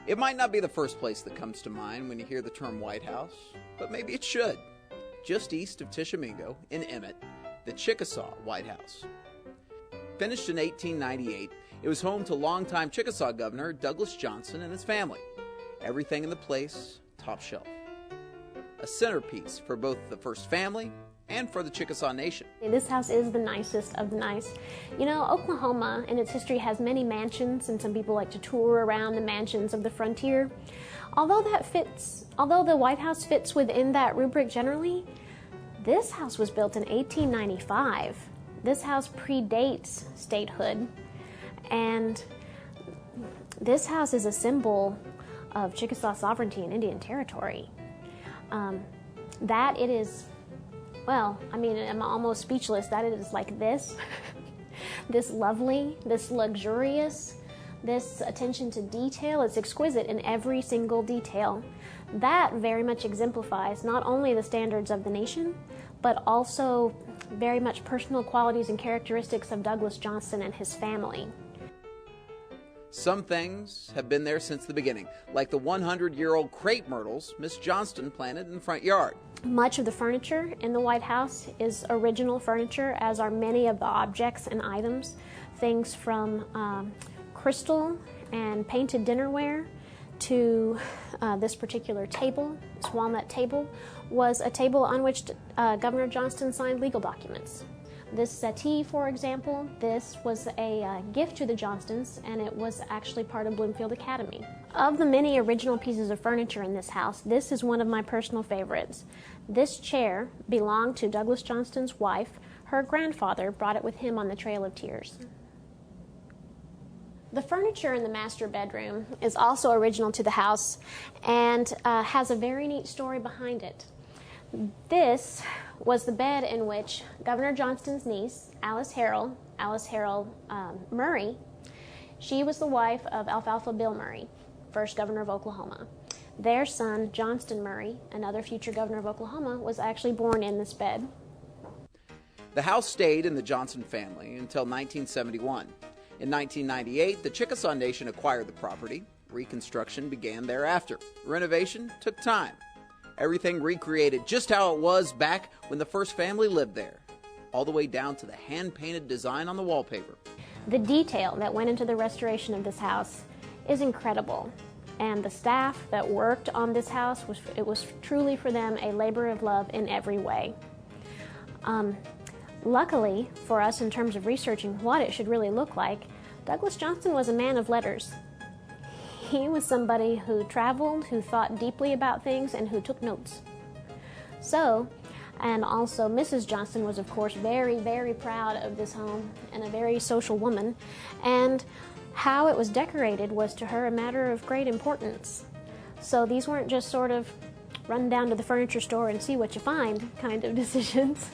It might not be the first place that comes to mind when you hear the term White House, but maybe it should. Just east of Tishomingo, in Emet, the Chickasaw White House. Finished in 1898, it was home to longtime Chickasaw Governor Douglas Johnston and his family. Everything in the place, top shelf. A centerpiece for both the first family and for the Chickasaw Nation. This house is the nicest of the nice. You know, Oklahoma in its history has many mansions, and some people like to tour around the mansions of the frontier. Although the White House fits within that rubric generally, this house was built in 1895. This house predates statehood, and this house is a symbol of Chickasaw sovereignty in Indian Territory. That it is, well, I mean, I'm almost speechless that it is like this, this lovely, this luxurious, this attention to detail. It's exquisite in every single detail. That very much exemplifies not only the standards of the nation, but also very much personal qualities and characteristics of Douglas Johnston and his family. Some things have been there since the beginning, like the 100-year-old crepe myrtles Miss Johnston planted in the front yard. Much of the furniture in the White House is original furniture, as are many of the objects and items. Things from crystal and painted dinnerware to this particular table, this walnut table, was a table on which Governor Johnston signed legal documents. This settee, for example, this was a gift to the Johnstons, and it was actually part of Bloomfield Academy. Of the many original pieces of furniture in this house, this is one of my personal favorites. This chair belonged to Douglas Johnston's wife. Her grandfather brought it with him on the Trail of Tears. The furniture in the master bedroom is also original to the house and has a very neat story behind it. This was the bed in which Governor Johnston's niece, Alice Harrell Murray, she was the wife of Alfalfa Bill Murray, first governor of Oklahoma. Their son, Johnston Murray, another future governor of Oklahoma, was actually born in this bed. The house stayed in the Johnston family until 1971. In 1998, the Chickasaw Nation acquired the property. Reconstruction began thereafter. Renovation took time. Everything recreated just how it was back when the first family lived there, all the way down to the hand-painted design on the wallpaper. The detail that went into the restoration of this house is incredible, and the staff that worked on this house, it was truly for them a labor of love in every way. Luckily for us, in terms of researching what it should really look like, Douglas Johnston was a man of letters. He was somebody who traveled, who thought deeply about things, and who took notes. So, and also Mrs. Johnston was, of course, very, very proud of this home and a very social woman. And how it was decorated was to her a matter of great importance. So these weren't just sort of run down to the furniture store and see what you find kind of decisions.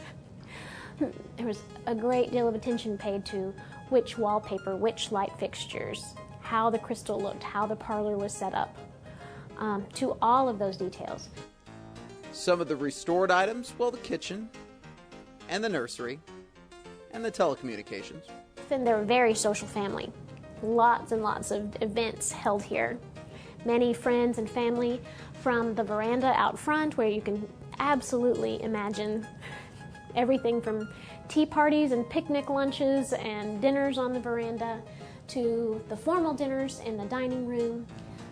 There was a great deal of attention paid to which wallpaper, which light fixtures, how the crystal looked, how the parlor was set up, to all of those details. Some of the restored items, well, the kitchen, and the nursery, and the telecommunications. And they're a very social family. Lots and lots of events held here. Many friends and family, from the veranda out front, where you can absolutely imagine everything from tea parties and picnic lunches and dinners on the veranda, to the formal dinners in the dining room,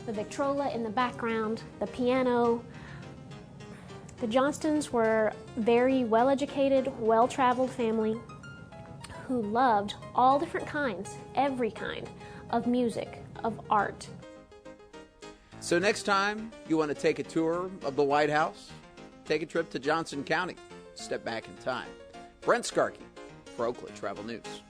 the Victrola in the background, the piano. The Johnstons were a very well-educated, well-traveled family who loved all different kinds, every kind of music, of art. So next time you want to take a tour of the White House, take a trip to Johnston County, step back in time. Brent Skarkey for Oakland Travel News.